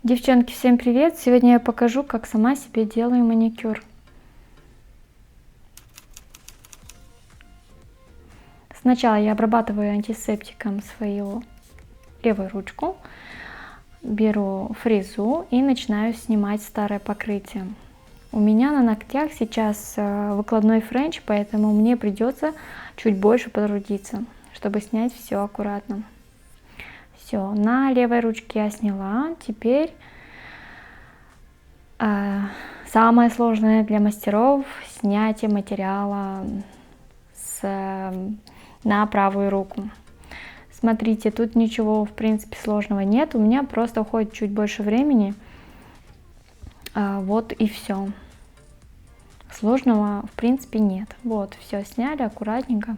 Девчонки, всем привет! Сегодня я покажу, как сама себе делаю маникюр. Сначала я обрабатываю антисептиком свою левую ручку, беру фрезу и начинаю снимать старое покрытие. У меня на ногтях сейчас выкладной френч, поэтому мне придется чуть больше потрудиться, чтобы снять все аккуратно. Все, на левой ручке я сняла. Теперь самое сложное для мастеров — снятие материала на правую руку. Смотрите, тут ничего в принципе сложного нет, у меня просто уходит чуть больше времени. Вот и все. Сложного в принципе нет. Вот, все сняли аккуратненько.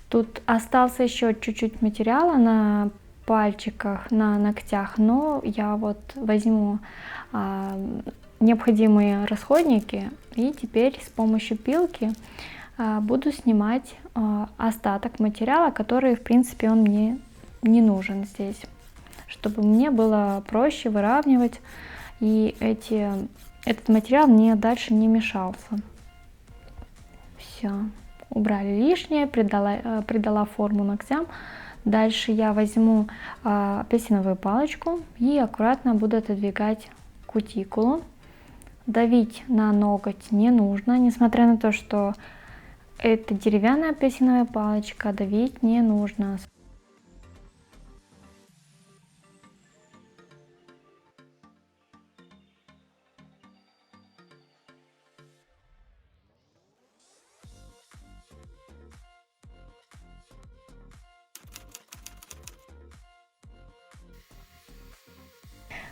Тут остался еще чуть-чуть материала на пальчиках, на ногтях, но я вот возьму необходимые расходники и теперь с помощью пилки буду снимать остаток материала, который в принципе он мне не нужен здесь, чтобы мне было проще выравнивать и этот материал мне дальше не мешался. Все, убрали лишнее, придала форму ногтям. Дальше я возьму апельсиновую палочку и аккуратно буду отодвигать кутикулу. Давить на ноготь не нужно, несмотря на то, что это деревянная апельсиновая палочка, давить не нужно.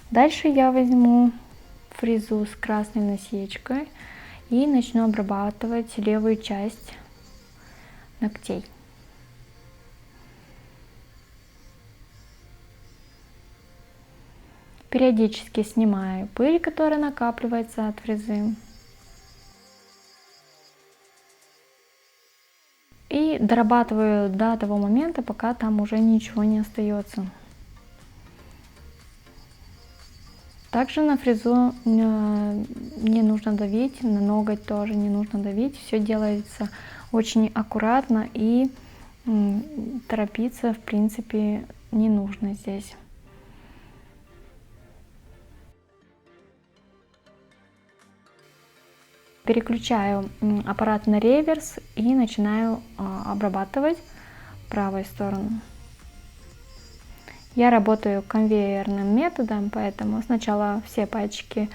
Дальше я возьму фрезу с красной насечкой и начну обрабатывать левую часть ногтей. Периодически снимаю пыль, которая накапливается от фрезы. И дорабатываю до того момента, пока там уже ничего не остается. Также на фрезу не нужно давить, на ноготь тоже не нужно давить. Все делается очень аккуратно и торопиться в принципе не нужно здесь. Переключаю аппарат на реверс и начинаю обрабатывать правую сторону. Я работаю конвейерным методом, поэтому сначала все пальчики,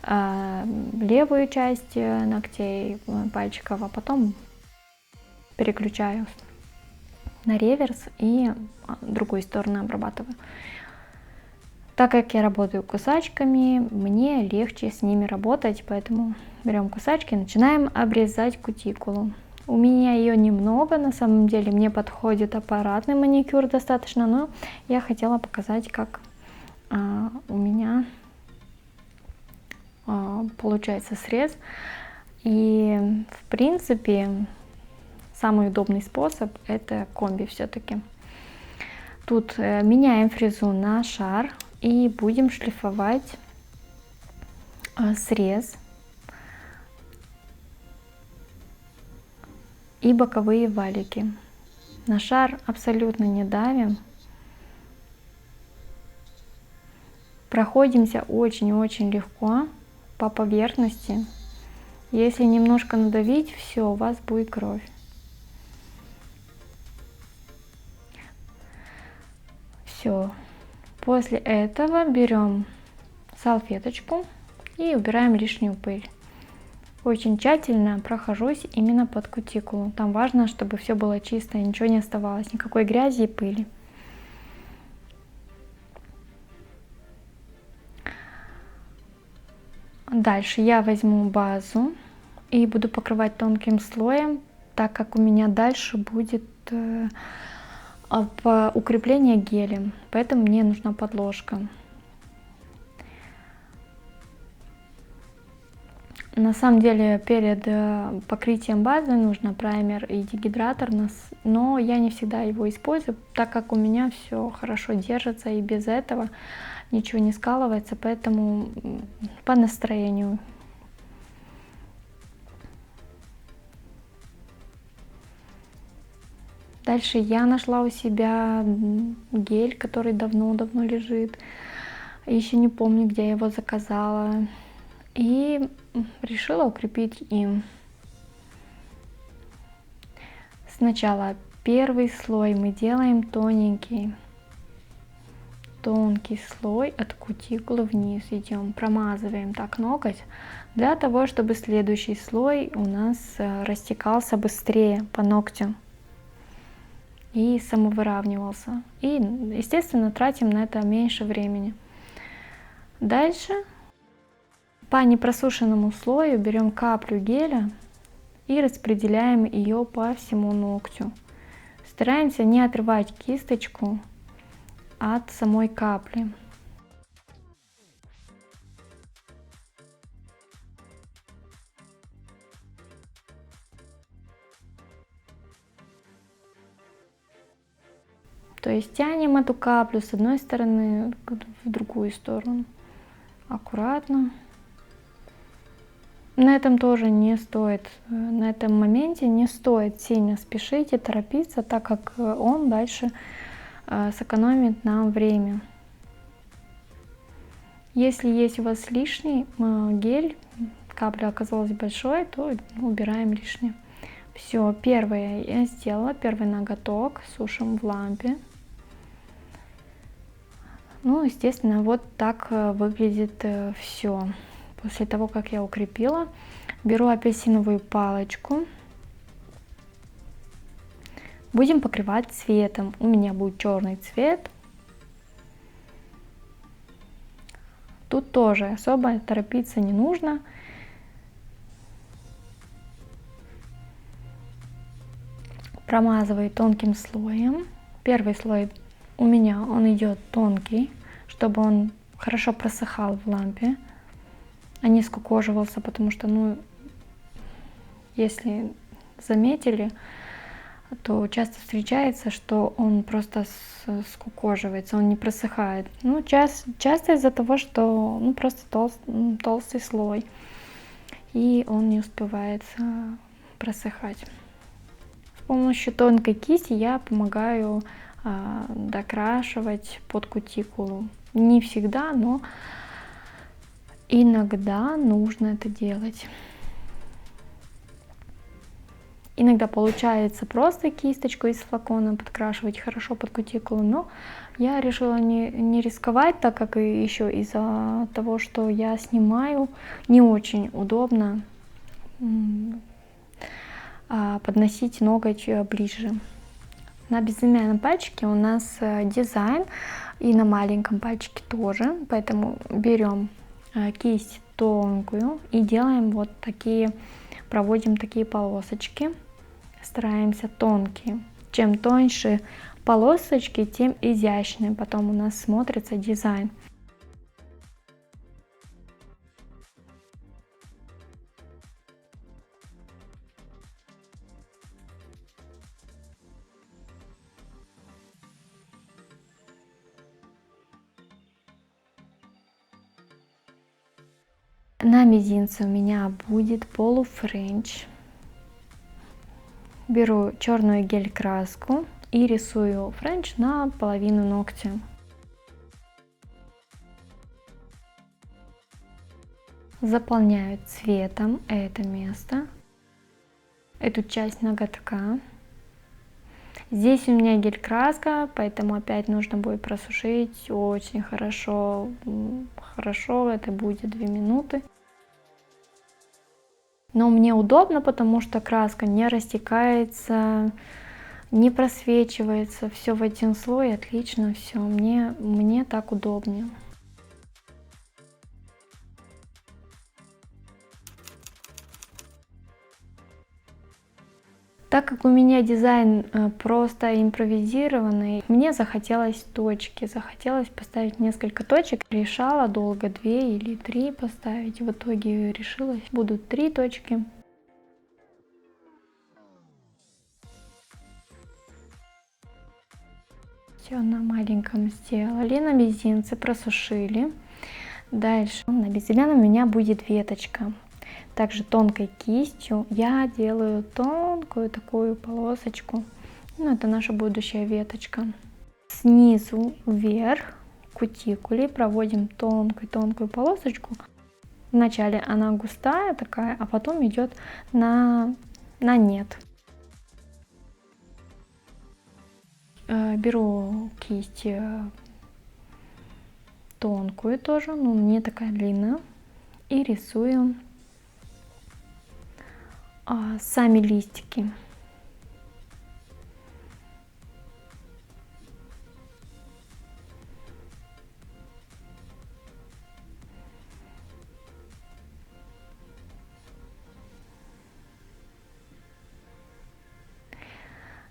левую часть ногтей, пальчиков, а потом переключаю на реверс и другую сторону обрабатываю. Так как я работаю кусачками, мне легче с ними работать, поэтому берем кусачки и начинаем обрезать кутикулу. У меня ее немного, на самом деле мне подходит аппаратный маникюр достаточно, но я хотела показать, как у меня получается срез. И в принципе самый удобный способ — это комби все-таки. Тут меняем фрезу на шар и будем шлифовать срез и боковые валики. На шар абсолютно не давим. Проходимся очень-очень легко по поверхности. Если немножко надавить, все, у вас будет кровь. Все. После этого берем салфеточку и убираем лишнюю пыль. Очень тщательно прохожусь именно под кутикулу. Там важно, чтобы все было чисто, ничего не оставалось, никакой грязи и пыли. Дальше я возьму базу и буду покрывать тонким слоем, так как у меня дальше будет укрепление гелем, поэтому мне нужна подложка. На самом деле перед покрытием базы нужно праймер и дегидратор, но я не всегда его использую, так как у меня все хорошо держится и без этого ничего не скалывается, поэтому по настроению. Дальше я нашла у себя гель, который давно-давно лежит. Еще не помню, где я его заказала. И решила укрепить им. Сначала первый слой мы делаем тоненький. Тонкий слой от кутикулы вниз идем, промазываем так ноготь, для того, чтобы следующий слой у нас растекался быстрее по ногтю и самовыравнивался. И, естественно, тратим на это меньше времени. Дальше по непросушенному слою берем каплю геля и распределяем ее по всему ногтю. Стараемся не отрывать кисточку от самой капли. То есть тянем эту каплю с одной стороны в другую сторону. Аккуратно. На этом тоже не стоит, на этом моменте не стоит сильно спешить и торопиться, так как он дальше сэкономит нам время. Если есть у вас лишний гель, капля оказалась большой, то убираем лишнее. Все, первое я сделала, первый ноготок сушим в лампе. Ну, естественно, вот так выглядит все. После того, как я укрепила, беру апельсиновую палочку. Будем покрывать цветом. У меня будет черный цвет. Тут тоже особо торопиться не нужно. Промазываю тонким слоем. Первый слой у меня он идет тонкий, чтобы он хорошо просыхал в лампе, а не скукоживался, потому что, ну, если заметили, то часто встречается, что он просто скукоживается, он не просыхает. Ну, часто из-за того, что просто толстый слой, и он не успевает просыхать. С помощью тонкой кисти я помогаю докрашивать под кутикулу. Не всегда, но иногда нужно это делать. Иногда получается просто кисточку из флакона подкрашивать хорошо под кутикулу, но я решила не рисковать, так как и еще из-за того, что я снимаю, не очень удобно подносить ноготь ближе. На безымянном пальчике у нас дизайн, и на маленьком пальчике тоже, поэтому берем кисть тонкую и делаем вот такие, проводим такие полосочки. Стараемся тонкие. Чем тоньше полосочки, тем изящнее потом у нас смотрится дизайн. На мизинце у меня будет полуфренч. Беру черную гель-краску и рисую френч на половину ногтя. Заполняю цветом это место, эту часть ноготка. Здесь у меня гель-краска, поэтому опять нужно будет просушить очень хорошо. Хорошо, это будет 2 минуты. Но мне удобно, потому что краска не растекается, не просвечивается, все в один слой, отлично, все, мне так удобнее. Так как у меня дизайн просто импровизированный, мне захотелось точки, захотелось поставить несколько точек. Решала долго 2 или 3 поставить, в итоге решилась, будут 3 точки. Все на маленьком сделали, на мизинце просушили. Дальше на безымянном у меня будет веточка. Также тонкой кистью я делаю тонкую такую полосочку. Ну, это наша будущая веточка. Снизу вверх кутикуле проводим тонкую полосочку. Вначале она густая такая, а потом идет на нет. Беру кисть тонкую тоже, но не такая длинная, и рисую сами листики.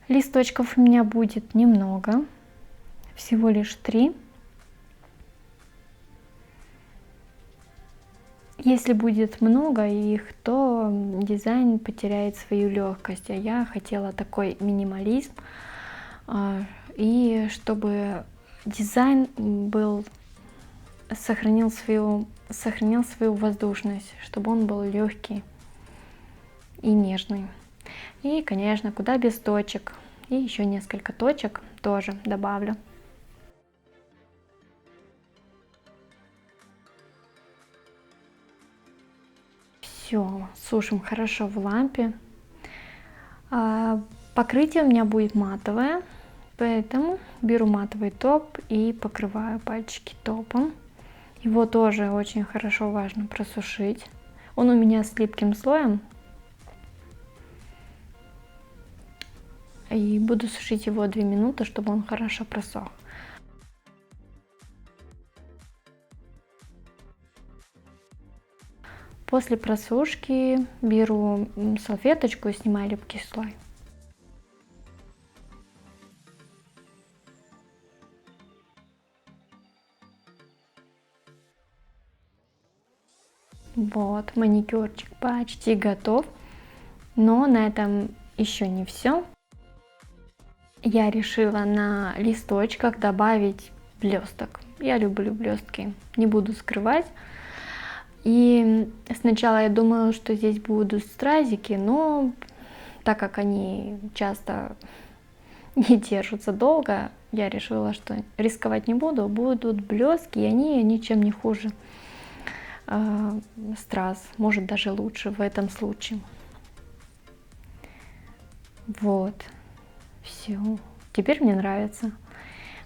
Листочков у меня будет немного, всего лишь 3. Если будет много их, то дизайн потеряет свою легкость, а я хотела такой минимализм, и чтобы дизайн сохранил свою воздушность, чтобы он был легкий и нежный. И, конечно, куда без точек. И еще несколько точек тоже добавлю. Все, сушим хорошо в лампе. Покрытие у меня будет матовое, поэтому беру матовый топ и покрываю пальчики топом. Его тоже очень хорошо важно просушить. Он у меня с липким слоем. И буду сушить его 2 минуты, чтобы он хорошо просох. После просушки беру салфеточку и снимаю липкий слой. Вот, маникюрчик почти готов, но на этом еще не все. Я решила на листочках добавить блесток. Я люблю блестки, не буду скрывать. И сначала я думала, что здесь будут стразики, но так как они часто не держатся долго, я решила, что рисковать не буду. Будут блестки, и они ничем не хуже страз, может даже лучше в этом случае. Вот. Все, теперь мне нравится.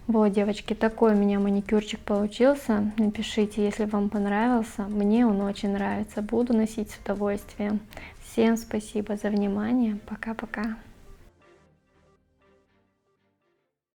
Вот, девочки, такой у меня маникюрчик получился. Напишите, если вам понравился. Мне он очень нравится. Буду носить с удовольствием. Всем спасибо за внимание. Пока-пока.